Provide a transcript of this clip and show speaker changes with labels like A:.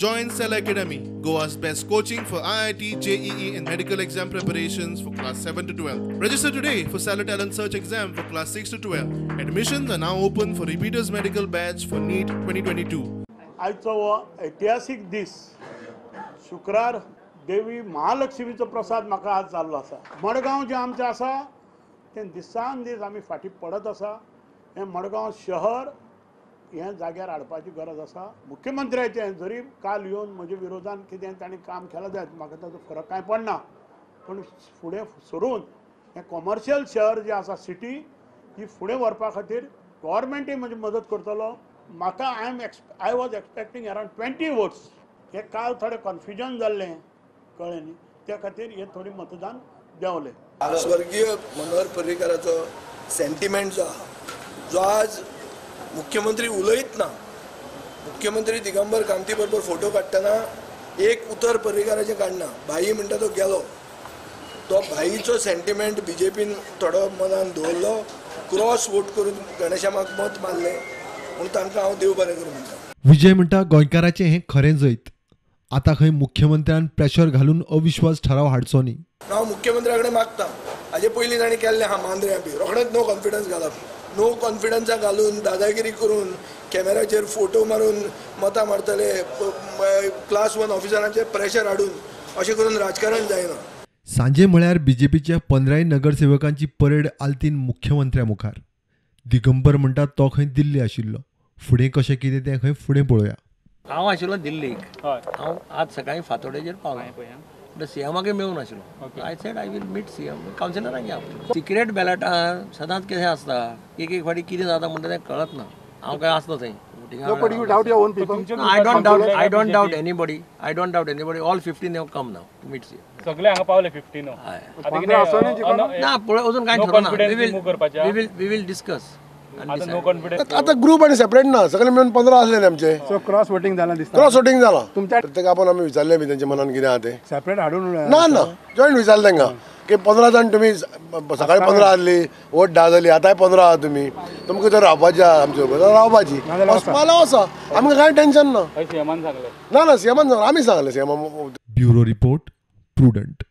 A: Join Cell Academy, Goa's best coaching for IIT, JEE and medical exam preparations for class 7 to 12. Register today for Cell Talent Search exam for class 6 to 12. Admissions are now open for repeaters medical batch for NEET 2022.
B: आजचो हो ऐतिहासिक दीस शुक्रार देवी महालक्ष्मीचो प्रसाद म्हाका आज जाल्लो आसा। मडगांव जे आमचें आसा तें दिसान दीस आमी फाटीं पडत आसा। हें मडगांव शहर हें जाग्यार हाडपाची गरज आसा। मुख्यमंत्र्याचें जरी काल येवन म्हजे विरोधान कितें ताणें काम केलें जायत म्हाका ताचो फरक कांय पडना, पूण फुडें सरून हें कॉमर्शियल शहर जें आसा सिटी ही फुडें व्हरपा खातीर गव्हर्मेंटूय म्हजी मदत करतलो। म्हाका I was expecting around 20 votes. हे काल थोडें कन्फ्युजन जाल्लें कळ्ळें न्ही, त्या खातीर हे थोडी मतदान देंवलें।
C: स्वर्गीय मनोहर पर्रीकाराचो सेंटिमेंट जो आज मुख्यमंत्री उलयतना मुख्यमंत्री दिगंबर कामती बरोबर फोटो काडटना एक उतर पर्रीकाराचें काडना, भाई म्हणटा तो गेलो। तो भाईचो सेंटिमेंट बीजेपीन थोडो मनान दवरलो, क्रॉस वोट करून गणेशामाक मत मारलें म्हणून तांकां हांव देव बरें करूं म्हणटा।
D: विजय म्हणटा गोंयकाराचें हें खरें जैत। आतां खंय मुख्यमंत्र्यान प्रेशर घालून अविश्वास ठराव हाडचो न्ही।
C: हांव मुख्यमंत्र्या कडेन मागता, हाजे पयलीं ताणें केल्लें आहा मांद्र्या बी, रोखडेंच नो कॉन्फिडन्स घालप। नो कॉन्फिडन्सा घालून दादागिरी करून कॅमेराचेर फोटो मारून मतां मारतले, क्लास 1 ऑफिसरांचेर प्रेशर हाडून अशें करून राजकारण जायना।
D: सांजे म्हळ्यार बीजेपीच्या 15 नगरसेवकांची परेड आल्तीन मुख्यमंत्र्या मुखार। दिगंबर म्हणटा तो खंय दिल्ली आशिल्लो, फुडें कशें कितें तें खंय फुडें पळोवया।
E: हांव आशिल्लो दिल्लीक, हांव आज सकाळीं फातोडेचेर पावलो, सीएमाकय मेळूंक नाशिल्लो। I said I will meet CM, कावन्सिलरांक या। सिक्रेट बॅलेटान सदांच कितें आसता, एक फावटी कितें जाता म्हणटा तें कळत ना। हांव काय आसलो थंय। I don't doubt anybody. All 15 have come now to meet CM.
F: सगळे हांगा पावले 15.
E: ना अजून कांय ठरवना। We will discuss.
G: आता ग्रुप आणि सेपरेट ना, सगळे मिळून 15 असले आमचे।
H: सो क्रॉस वोटिंग जाला दिसता।
G: क्रॉस वोटिंग जाला तुमच्या प्रत्येक आपण आम्ही विचारले बी त्यांच्या मनान कितें आहा ते
H: सेपरेट हाडून
G: ना जॉईंट विचारले तांकां की 15 जाण तुम्ही सकाळी 15 आसली, वोट 10 जाली, आतांय 15 आहा तुम्ही, तुमकां जर रावपाची आहा आमचे बरोबर रावपाची मला आसा, आमकां कांय टेन्शन ना।
F: सीएमान सांगले
G: ना सीएमान सांगले, आमी सांगले सीएम।
D: Bureau report prudent.